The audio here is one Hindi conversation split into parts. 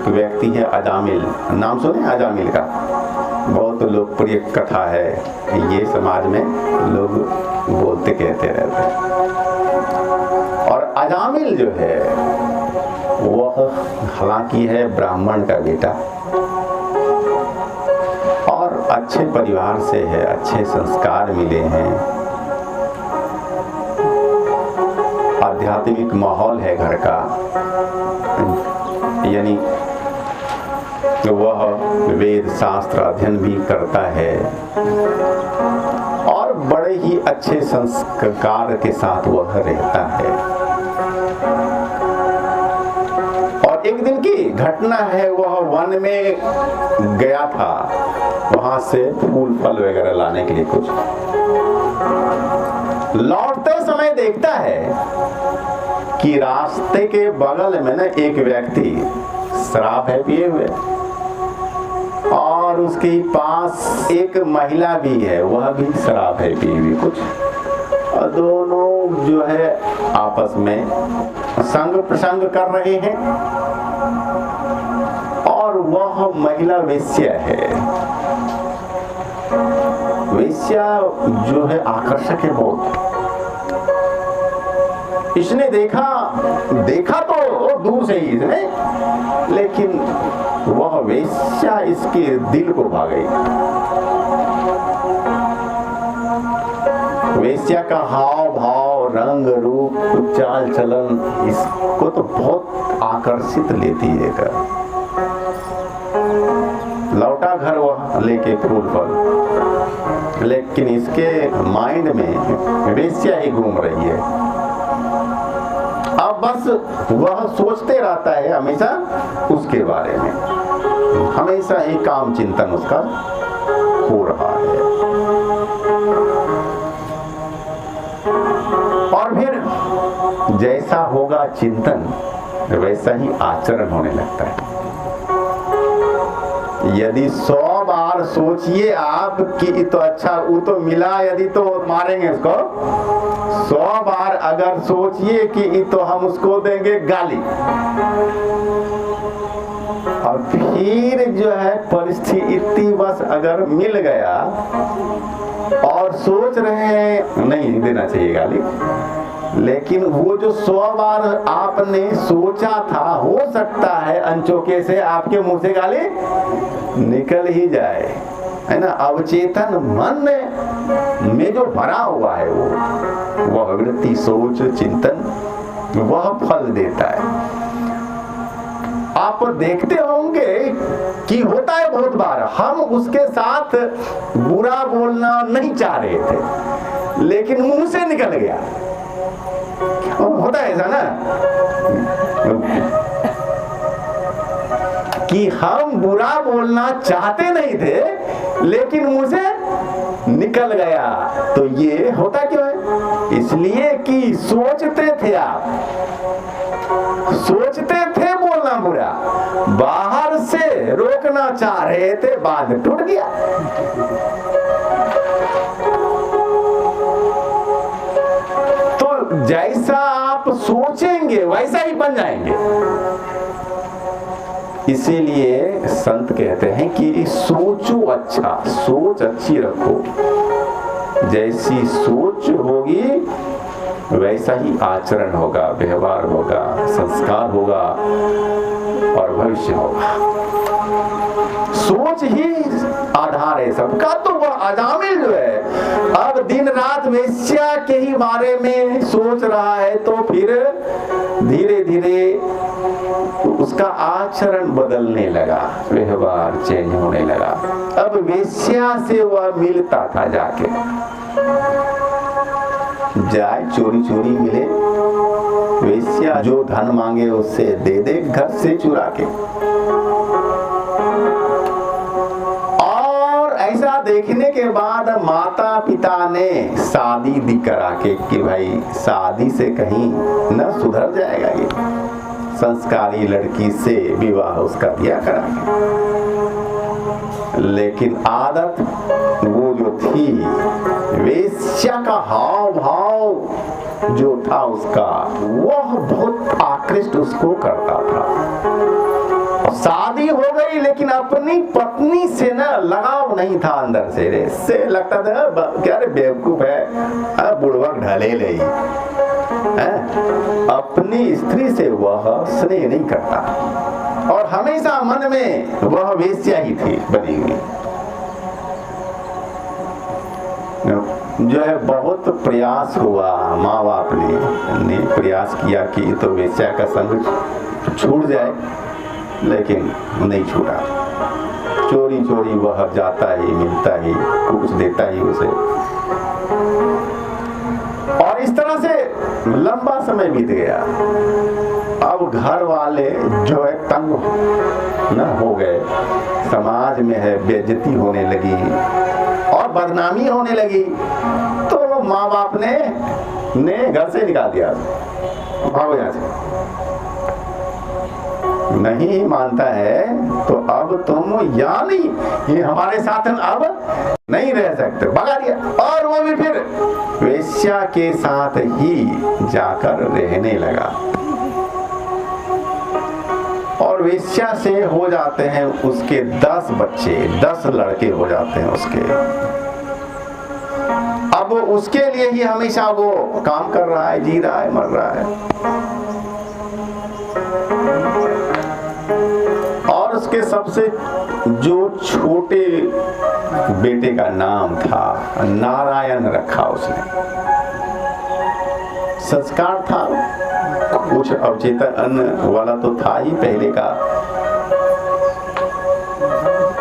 एक व्यक्ति है अजामिल, नाम सुने अजामिल का? बहुत लोकप्रिय कथा है, ये समाज में लोग बोलते कहते रहते हैं। और अजामिल जो है वह हालांकि है ब्राह्मण का बेटा और अच्छे परिवार से है, अच्छे संस्कार मिले हैं, आध्यात्मिक माहौल है घर का, यानी वह वेद शास्त्र अध्ययन भी करता है और बड़े ही अच्छे संस्कार के साथ वह रहता है। और एक दिन की घटना है, वह वन में गया था, वहां से फूल फल वगैरह लाने के लिए कुछ। लौटते समय देखता है कि रास्ते के बगल में ना एक व्यक्ति शराब है पिए हुए और उसके पास एक महिला भी है, वह भी शराब है पिए हुई कुछ, और दोनों जो है आपस में संग प्रसंग कर रहे हैं और वह महिला वेश्या है। वेश्या जो है आकर्षक है बहुत। इसने देखा तो दूर से ही इसने, लेकिन वह वेश्या इसके दिल को भा गई। वेश्या का हाव भाव, रंग रूप, चाल चलन इसको तो बहुत आकर्षित लेती है। लौटा घर वह लेके फूल फल, लेकिन इसके माइंड में वेश्या ही घूम रही है। अब बस वह सोचते रहता है हमेशा उसके बारे में, हमेशा ही काम चिंतन उसका हो रहा है। और फिर जैसा होगा चिंतन वैसा ही आचरण होने लगता है। यदि 100 बार सोचिए आप कि तो अच्छा वो तो मिला, यदि तो मारेंगे उसको, 100 बार अगर सोचिए कि तो हम उसको देंगे गाली, और फिर जो है परिस्थिति बस अगर मिल गया और सोच रहे हैं नहीं देना चाहिए गाली, लेकिन वो जो 100 बार आपने सोचा था, हो सकता है अनचोके से आपके मुंह से गाली निकल ही जाए, है ना। अवचेतन मन में जो भरा हुआ है वह वृत्ति, सोच, चिंतन वह फल देता है। आप देखते होंगे कि होता है बहुत बार, हम उसके साथ बुरा बोलना नहीं चाह रहे थे लेकिन मुंह से निकल गया। होता है ऐसा ना कि हम बुरा बोलना चाहते नहीं थे लेकिन मुंह से निकल गया। तो ये होता क्यों है? इसलिए कि सोचते थे आप, सोचते थे बोलना बुरा, बाहर से रोकना चाह रहे थे, बाद में टूट गया। तो जैसा आप सोचेंगे वैसा ही बन जाएंगे। इसीलिए संत कहते हैं कि सोचो अच्छा, सोच अच्छी रखो। जैसी सोच होगी वैसा ही आचरण होगा, व्यवहार होगा, संस्कार होगा और भविष्य होगा। सोच ही आधार है सबका। तो वह अजामिल जो है अब दिन रात वेश्या के ही बारे में सोच रहा है, तो फिर धीरे धीरे उसका आचरण बदलने लगा, व्यवहार चेंज होने लगा। अब वेश्या से वह मिलता था, जाके जाए चोरी चोरी मिले, वेश्या जो धन मांगे उससे दे दे घर से चुरा के। और ऐसा देखने के बाद माता पिता ने शादी करा के कि भाई शादी से कहीं न सुधर जाएगा, ये संस्कारी लड़की से विवाह उसका दिया करा के। लेकिन आदत वो जो थी, वेश्या का हाव भाव जो था उसका, वह बहुत आकृष्ट उसको करता था। और शादी हो गई लेकिन अपनी पत्नी से ना लगाव नहीं था अंदर से। इससे लगता था क्या रे बेवकूफ है, बुढ़वक ढले ले अपनी स्त्री से वह स्नेह नहीं करता और हमेशा मन में वह वेश्या ही थी बनी हुई। जो है बहुत प्रयास हुआ, माँ बाप ने प्रयास किया कि तो वेश्या का संग छूट जाए, लेकिन नहीं छूटा। चोरी चोरी वह जाता ही, मिलता ही, कुछ देता ही उसे। और इस तरह से लंबा समय बीत गया। अब घर वाले जो है तंग न हो गए, समाज में है बेइज्जती होने लगी और बदनामी होने लगी, तो माँ बाप ने घर से निकाल दिया, भागो यहाँ से। नहीं मानता है तो अब तुम यहाँ नहीं, ये हमारे साथ अब नहीं रह सकते, भगा दिया। और वो भी फिर वेश्या के साथ ही जाकर रहने लगा। और वेश्या से हो जाते हैं उसके 10 बच्चे, 10 लड़के हो जाते हैं उसके। अब उसके लिए ही हमेशा वो काम कर रहा है, जी रहा है, मर रहा है। और उसके सबसे जो छोटे बेटे का नाम था नारायण रखा उसने। संस्कार था, कुछ अवचेतन वाला तो था ही पहले का,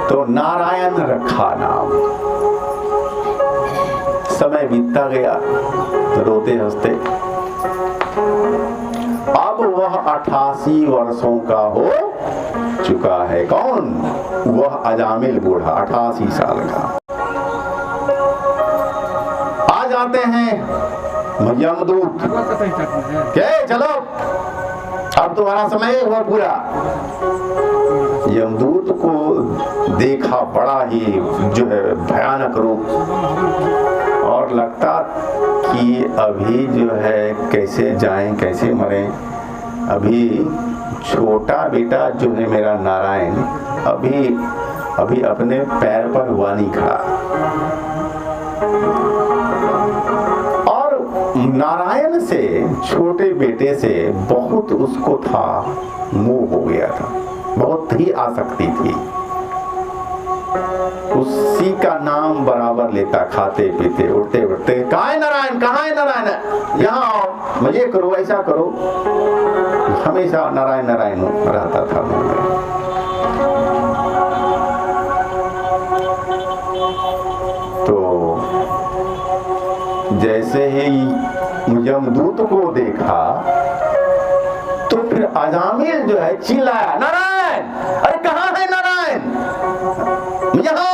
तो नारायण रखा नाम। समय बीतता गया रोते हंसते। अब वह 88 वर्षों का हो चुका है। कौन? वह अजामिल बूढ़ा 88 साल का। आ जाते हैं यमदूत, क्या चलो अब तुम्हारा समय हुआ पूरा। यमदूत को देखा बड़ा ही जो है भयानक रूप, और लगता कि अभी जो है कैसे जाएं कैसे मरें। अभी छोटा बेटा जो है मेरा नारायण अभी अपने पैर पर हुआ नहीं खड़ा। और नारायण से, छोटे बेटे से बहुत उसको था, मोह हो गया था, बहुत ही आसक्ति थी। उसी का नाम बराबर लेता, खाते पीते उठते उठते, कहाँ है नारायण, कहाँ है नारायण, यहाँ आओ, मुझे करो, ऐसा करो। हमेशा नारायण नारायण रहता था मन में। तो जैसे ही यमदूत को देखा तो फिर अजामिल जो है चिल्लाया, नारायण, अरे कहाँ है नारायण, यहाँ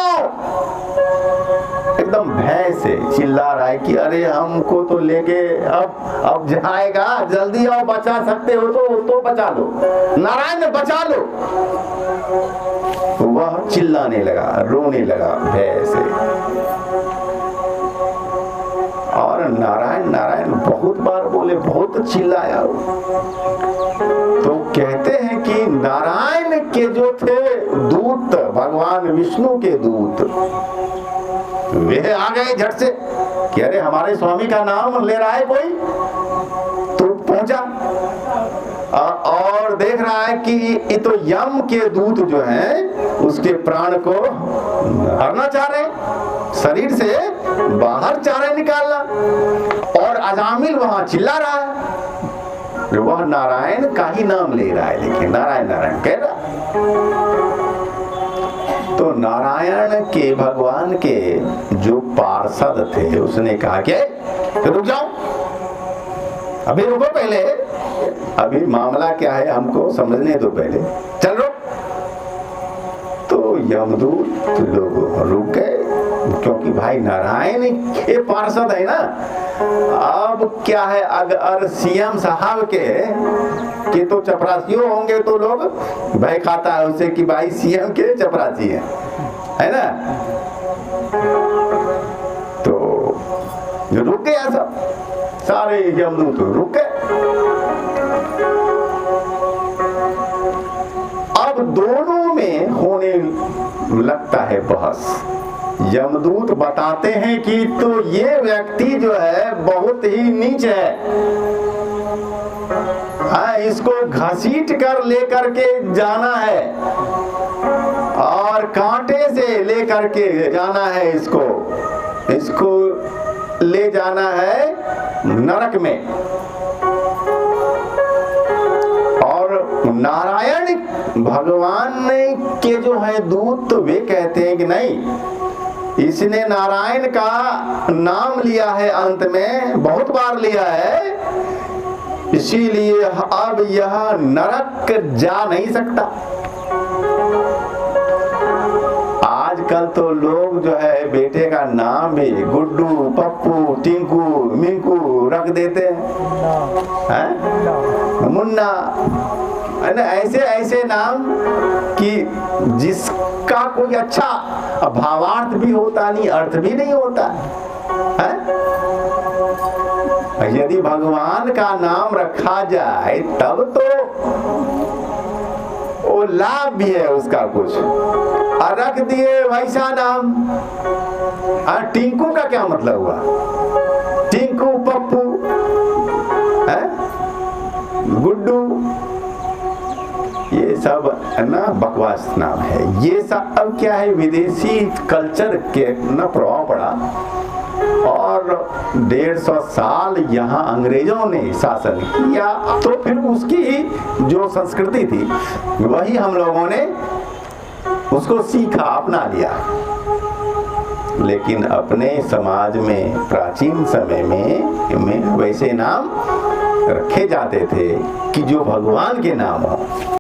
एकदम भय से चिल्ला रहा है कि अरे हमको तो लेके अब जाएगा, जल्दी आओ, बचा सकते हो तो बचा लो, नारायण बचा लो। वह चिल्लाने लगा, रोने लगा भय से। और नारायण नारायण बहुत बार बोले, बहुत चिल्लाया। तो कहते हैं कि नारायण के जो थे दूत, भगवान विष्णु के दूत, वे आ गए झट से कि अरे हमारे स्वामी का नाम ले रहा है कोई। तो पहुंचा और देख रहा है कि ये तो यम के दूत जो हैं उसके प्राण को हरना चाह रहे, शरीर से बाहर चाह रहे निकालना। और अजामिल वहां चिल्ला रहा है, वह नारायण का ही नाम ले रहा है, लेकिन नारायण नारायण कह रहा। तो नारायण के, भगवान के जो पार्षद थे, उसने कहा कि रुक जाओ, अभी रुको, पहले अभी मामला क्या है हमको समझने दो, पहले चल रुक। तो यमदूत लोग रुक गए, क्योंकि भाई नारायण के पार्षद है ना। अब क्या है, अगर सीएम साहब के तो चपरासियों होंगे तो लोग भय खाता है उसे कि भाई सीएम के चपरासी है ना। तो रुक गया सब, सारे यमदूत रुक गए। अब दोनों लगता है बहस। यमदूत बताते हैं कि तो ये व्यक्ति जो है बहुत ही नीच है, इसको घसीट कर लेकर के जाना है और कांटे से लेकर के जाना है, इसको ले जाना है नरक में। और नारायण भगवान के जो है दूत तो वे कहते हैं कि नहीं, इसने नारायण का नाम लिया है, अंत में बहुत बार लिया है, इसीलिए अब यह नरक जा नहीं सकता। आजकल तो लोग जो है बेटे का नाम भी गुड्डू, पप्पू, टिंकू, मिंकू रख देते हैं, मुन्ना, ऐसे ऐसे नाम कि जिसका कोई अच्छा भावार्थ भी होता नहीं, अर्थ भी नहीं होता है। यदि भगवान का नाम रखा जाए तब तो वो लाभ भी है उसका कुछ, और रख दिए वैसा नाम। टिंकू का क्या मतलब हुआ? टिंकू, पप्पू, गुड्डू, ये सब ना बकवास नाम है। ये सब अब क्या है, विदेशी कल्चर के ना प्रभाव पड़ा और 150 साल यहाँ अंग्रेजों ने शासन किया, तो फिर उसकी ही जो संस्कृति थी वही हम लोगों ने उसको सीखा, अपना लिया। लेकिन अपने समाज में प्राचीन समय में वैसे नाम रखे जाते थे कि जो भगवान के नाम हो।